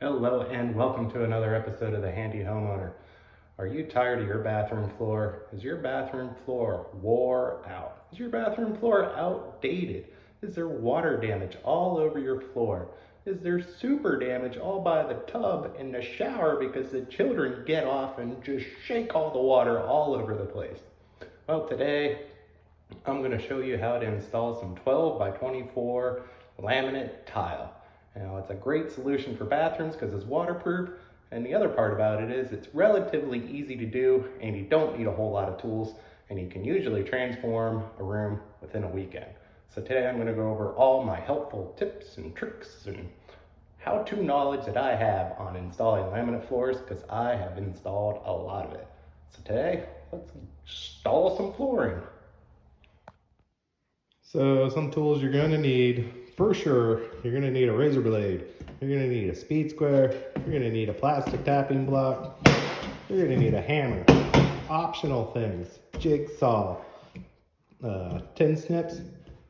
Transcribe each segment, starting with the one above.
Hello and welcome to another episode of the Handy Homeowner. Are you tired of your bathroom floor? Is your bathroom floor wore out? Is your bathroom floor outdated? Is there water damage all over your floor? Is there super damage all by the tub in the shower because the children get off and just shake all the water all over the place? Well, today I'm going to show you how to install some 12 by 24 laminate tile. Now, it's a great solution for bathrooms because it's waterproof, and the other part about it is it's relatively easy to do and you don't need a whole lot of tools, and you can usually transform a room within a weekend. So today I'm going to go over all my helpful tips and tricks and how-to knowledge that I have on installing laminate floors, because I have installed a lot of it. So today, let's install some flooring. So some tools you're going to need, for sure, you're going to need a razor blade, you're going to need a speed square, you're going to need a plastic tapping block, you're going to need a hammer, optional things, jigsaw, tin snips,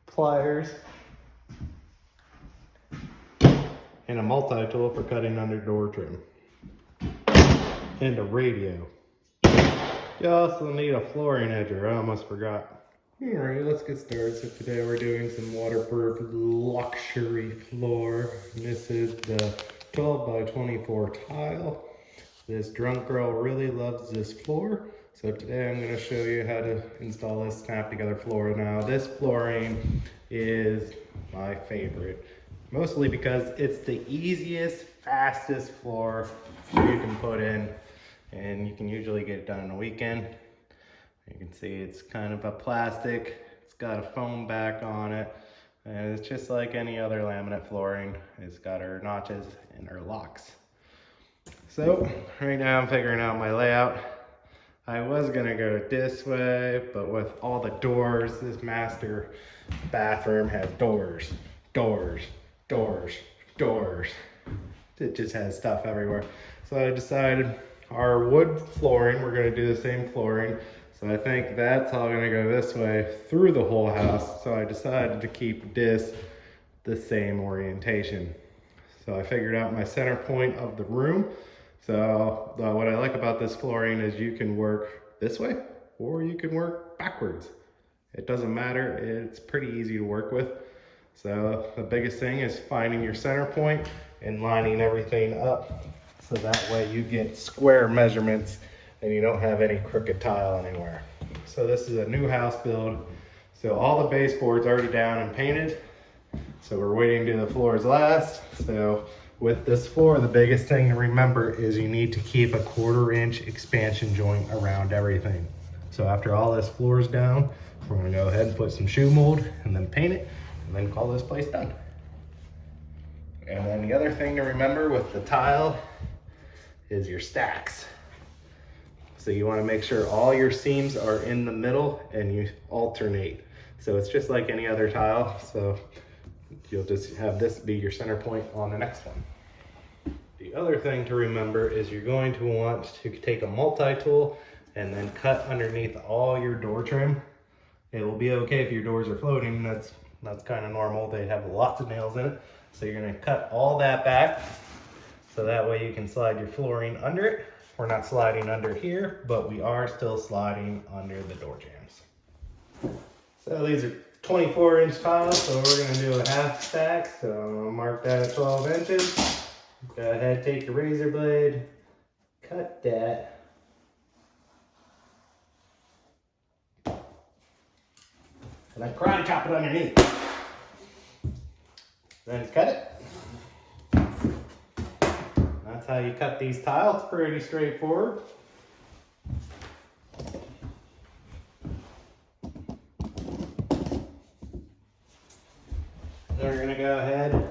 pliers, and a multi-tool for cutting under door trim, and a radio. You also need a flooring edger, I almost forgot. Alright, let's get started. So today we're doing some waterproof luxury floor. This is the 12 by 24 tile. This drunk girl really loves this floor. So today I'm going to show you how to install this snap together floor. Now this flooring is my favorite, mostly because it's the easiest, fastest floor you can put in, and you can usually get it done in a weekend. You can see it's kind of a plastic, it's got a foam back on it, and it's just like any other laminate flooring. It's got her notches and her locks. So right now I'm figuring out my layout. I was gonna go this way, but with all the doors, this master bathroom has doors, doors, doors, doors. It just has stuff everywhere. So I decided our wood flooring, we're gonna do the same flooring. So I think that's all gonna go this way through the whole house. So I decided to keep this the same orientation. So I figured out my center point of the room. So what I like about this flooring is you can work this way or you can work backwards. It doesn't matter, it's pretty easy to work with. So the biggest thing is finding your center point and lining everything up so that way you get square measurements and you don't have any crooked tile anywhere. So this is a new house build. So all the baseboards already down and painted. So we're waiting to do the floors last. So with this floor, the biggest thing to remember is you need to keep a 1/4 inch expansion joint around everything. So after all this floor is down, we're gonna go ahead and put some shoe mold and then paint it and then call this place done. And then the other thing to remember with the tile is your stacks. So you want to make sure all your seams are in the middle and you alternate. So it's just like any other tile. So you'll just have this be your center point on the next one. The other thing to remember is you're going to want to take a multi-tool and then cut underneath all your door trim. It will be okay if your doors are floating. That's kind of normal. They have lots of nails in it. So you're going to cut all that back so that way you can slide your flooring under it. We're not sliding under here, but we are still sliding under the door jambs. So these are 24-inch tiles, so we're gonna do a half stack. So I'm gonna mark that at 12 inches. Go ahead, take your razor blade, cut that. And then karate chop it underneath. Then cut it. That's how you cut these tiles, pretty straightforward. Then we're gonna go ahead and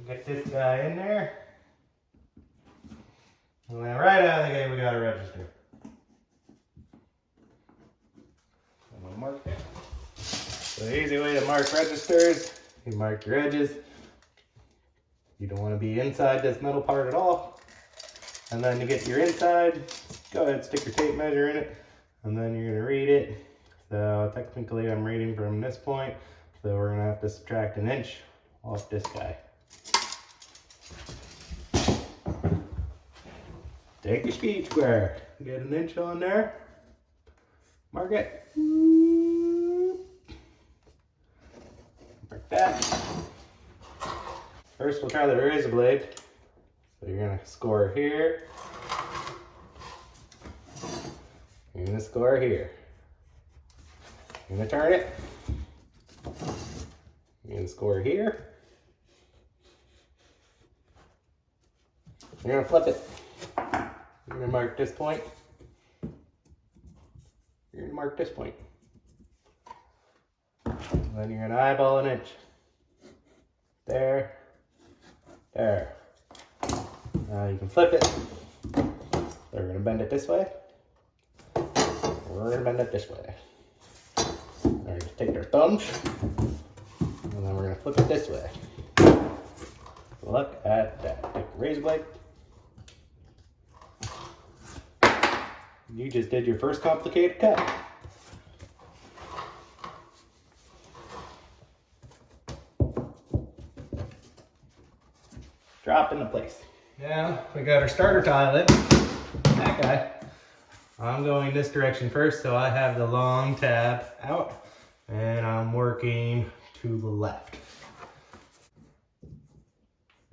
get this guy in there. And then right out of the gate, we got a register. And we'll mark it. So the easy way to mark registers, you mark your edges. You don't want to be inside this middle part at all. And then to get your inside, go ahead and stick your tape measure in it. And then you're going to read it. So technically I'm reading from this point. So we're going to have to subtract 1 inch off this guy. Take your speed square. Get an inch on there. Mark it. Mark that. First, we'll try the razor blade. So you're gonna score here. You're gonna score here. You're gonna turn it. You're gonna score here. You're gonna flip it. You're gonna mark this point. You're gonna mark this point. And then you're gonna eyeball an inch. There. There. Now you can flip it. So we're gonna bend it this way. We're gonna bend it this way. We're gonna take our thumbs. And then we're gonna flip it this way. Look at that. Take the razor blade. You just did your first complicated cut. Drop into place. Now we got our starter tile in. That guy. I'm going this direction first, so I have the long tab out and I'm working to the left.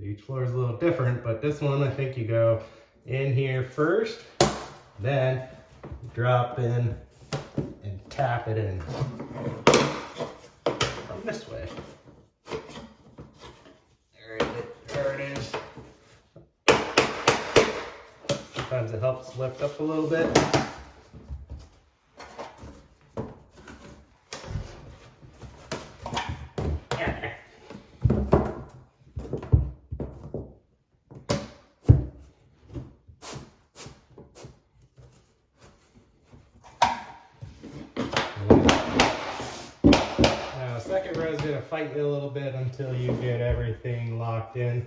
Each floor is a little different, but this one I think you go in here first, then drop in and tap it in from this way. There it is. Sometimes it helps lift up a little bit. Second row is going to fight you a little bit until you get everything locked in.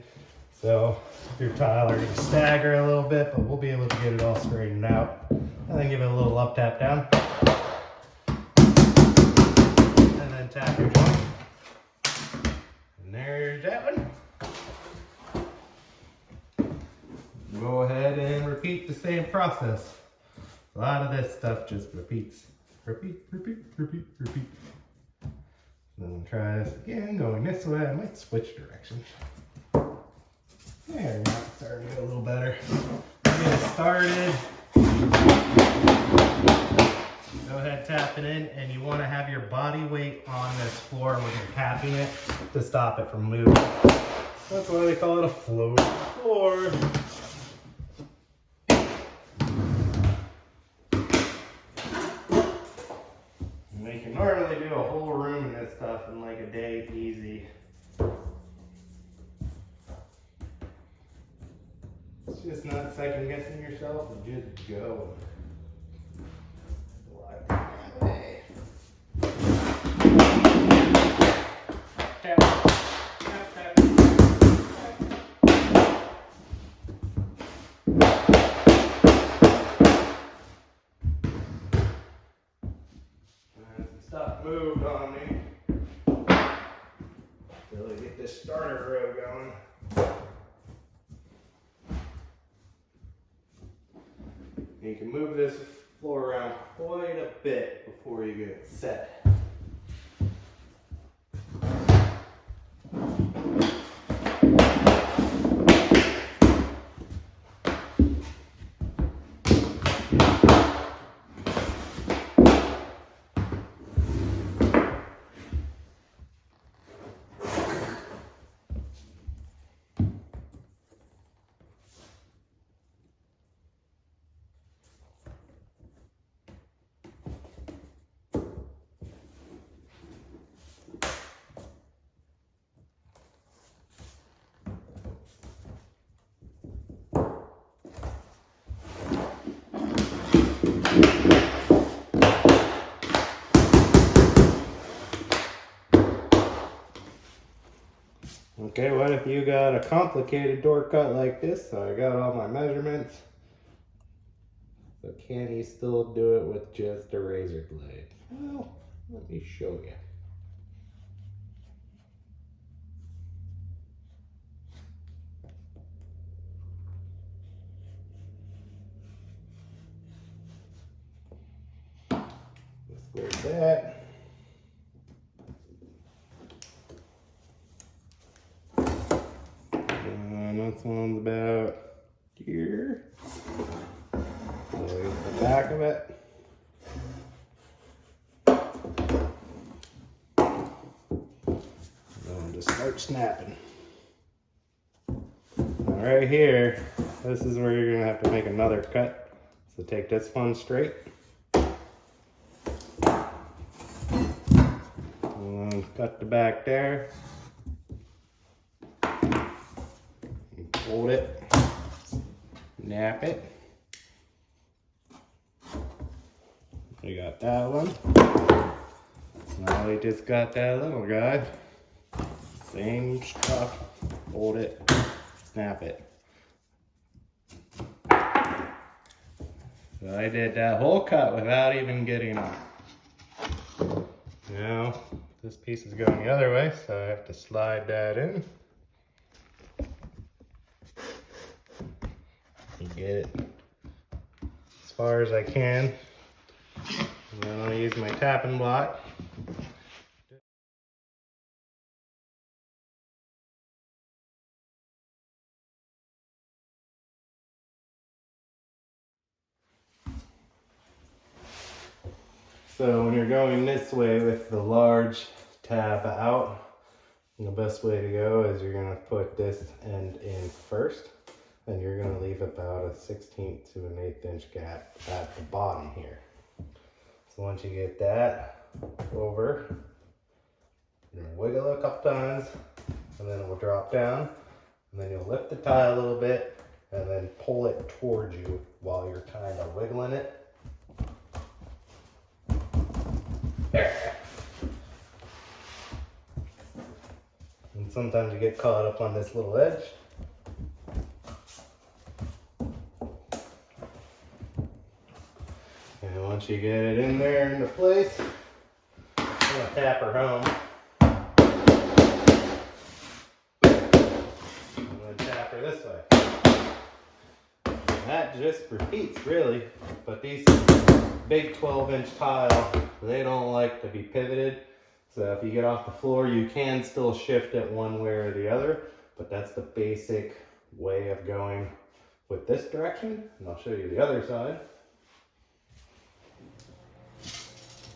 So your tile are going to stagger a little bit, but we'll be able to get it all straightened out. And then give it a little up, tap down. And then tap your joint. And there's that one. Go ahead and repeat the same process. A lot of this stuff just repeats. Repeat, repeat, repeat, repeat. Then we'll try this again, going this way. I might switch directions. There, now it's starting to get a little better. Get it started. Go ahead, tap it in, and you want to have your body weight on this floor when you're tapping it to stop it from moving. That's why they call it a float floor. We can normally do a whole room in this stuff in like a day, easy. It's just not second guessing yourself and just go. Tap, tap, tap. Stuff moved on me. Really get this starter row going. You can move this floor around quite a bit before you get it set. Okay, what if you got a complicated door cut like this? So I got all my measurements. So can you still do it with just a razor blade? Well, let me show you. There's that. And this one's about here. So here's the back of it. And just start snapping. Now right here, this is where you're gonna have to make another cut. So take this one straight. And cut the back there. And fold it. Snap it. We got that one. So now we just got that little guy. Same stuff. Fold it. Snap it. So I did that whole cut without even getting up. Now this piece is going the other way, so I have to slide that in. And get it as far as I can. And then I'll use my tapping block. So when you're going this way with the large tab out, the best way to go is you're gonna put this end in first, and you're gonna leave about a 1/16 to an 1/8 inch gap at the bottom here. So once you get that over, you're gonna wiggle it a couple times, and then it will drop down, and then you'll lift the tile a little bit, and then pull it towards you while you're kind of wiggling it. There. And sometimes you get caught up on this little edge. And once you get it in there into place, I'm gonna tap her home. I'm gonna tap her this way. And that just repeats really, but these big 12-inch tile, they don't like to be pivoted. So if you get off the floor, you can still shift it one way or the other, but that's the basic way of going with this direction. And I'll show you the other side.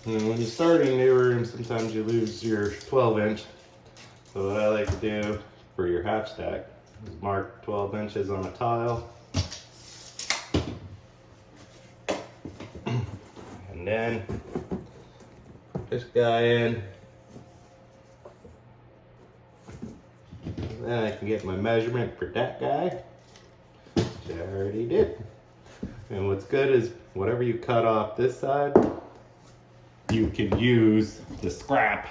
And when you're starting a new room, sometimes you lose your 12-inch. So what I like to do for your half stack is mark 12 inches on the tile. And then put this guy in. And then I can get my measurement for that guy, which I already did. And what's good is whatever you cut off this side, you can use the scrap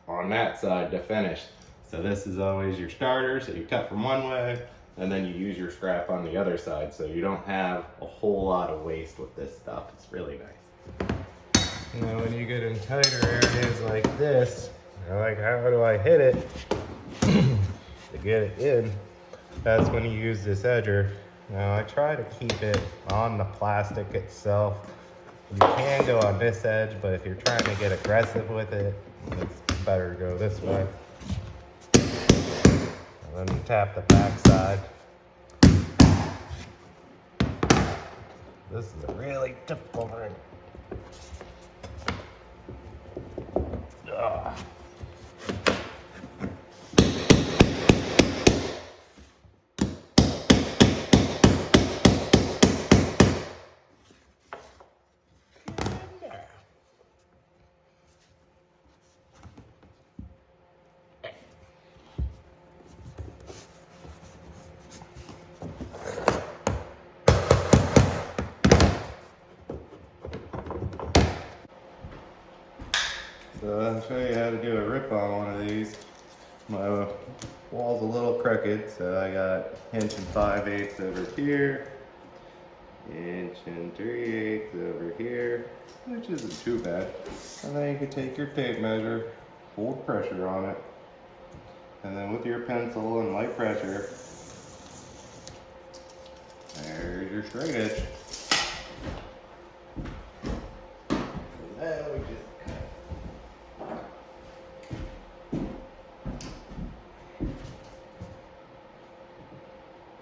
on that side to finish. So this is always your starter, so you cut from one way, and then you use your scrap on the other side, so you don't have a whole lot of waste with this stuff. It's really nice. Now when you get in tighter areas like this, you're like, how do I hit it to get it in? That's when you use this edger. Now I try to keep it on the plastic itself. You can go on this edge, but if you're trying to get aggressive with it, it's better to go this way. And then tap the back side. This is a really difficult ring. Ugh. So I'll show you how to do a rip on one of these. My wall's a little crooked, so I got 1 5/8 over here, 1 3/8 over here, which isn't too bad. And then you can take your tape measure, hold pressure on it, and then with your pencil and light pressure, there's your straight edge. And then we just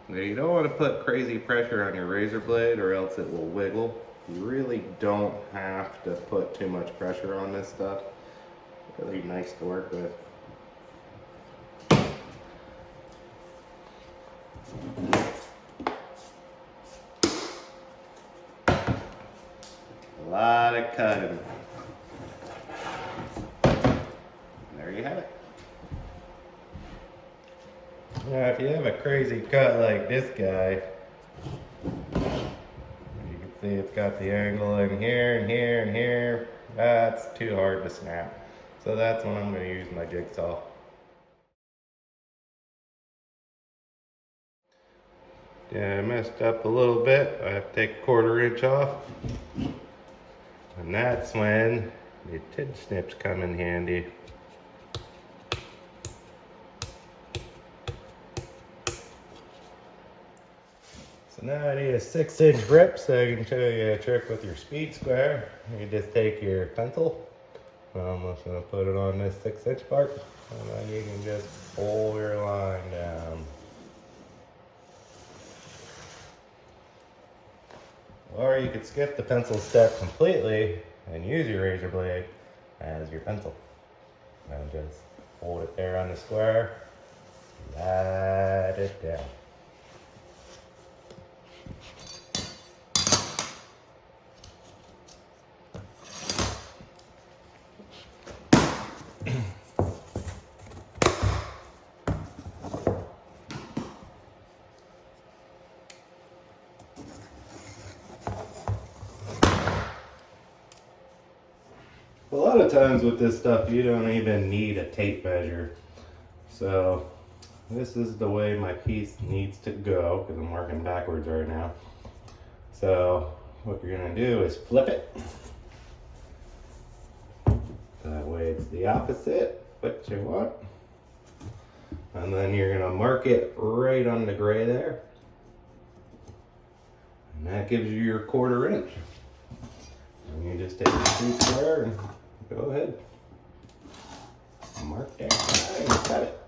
Now, you don't want to put crazy pressure on your razor blade or else it will wiggle. You really don't have to put too much pressure on this stuff. Really nice to work with. A lot of cutting. There you have it. Now, if you have a crazy cut like this guy, you can see it's got the angle in here and here and here. That's too hard to snap. So that's when I'm going to use my jigsaw. Yeah, I messed up a little bit. I have to take a 1/4 inch off. And that's when the tid snips come in handy. So now I need a 6-inch grip so I can show you a trick with your speed square. You just take your pencil. I'm just going to put it on this 6-inch part, and then you can just pull your line down. Or you could skip the pencil step completely and use your razor blade as your pencil. And just hold it there on the square, slide it down. A lot of times with this stuff, you don't even need a tape measure. So this is the way my piece needs to go because I'm working backwards right now. So what you're gonna do is flip it. That way it's the opposite, what you want. And then you're gonna mark it right on the gray there. And that gives you your 1/4 inch. And you just take your speed square and go ahead. Mark that and cut it.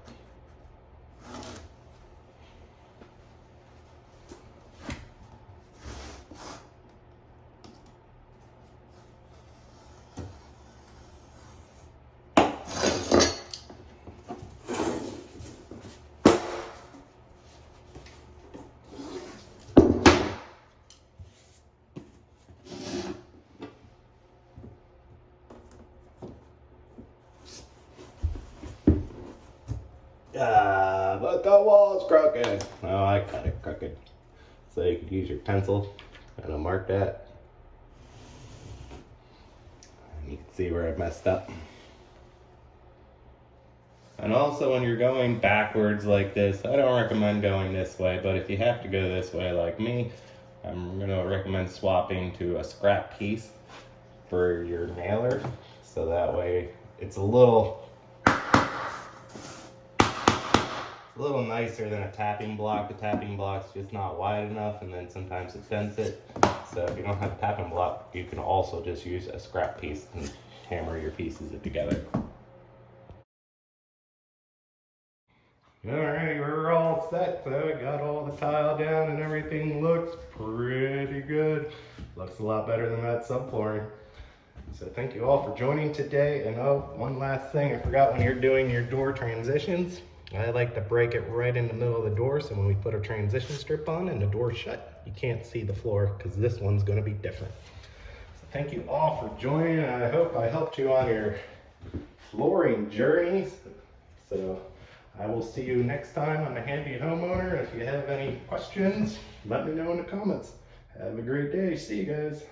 But the wall's crooked. Oh, I cut it crooked. So you could use your pencil and I'll mark that. And you can see where I messed up. And also when you're going backwards like this, I don't recommend going this way, but if you have to go this way like me, I'm gonna recommend swapping to a scrap piece for your nailer. So that way it's a little nicer than a tapping block. The tapping block's just not wide enough, and then sometimes it bends it. So if you don't have a tapping block, you can also just use a scrap piece and hammer your pieces together. Alright, we're all set. So I got all the tile down and everything looks pretty good. Looks a lot better than that subflooring. So thank you all for joining today. And oh, one last thing, I forgot, when you're doing your door transitions, I like to break it right in the middle of the door, so when we put a transition strip on and the door's shut, you can't see the floor because this one's going to be different. So thank you all for joining, and I hope I helped you on your flooring journeys. So I will see you next time on the Handy Homeowner. If you have any questions, let me know in the comments. Have a great day. See you guys.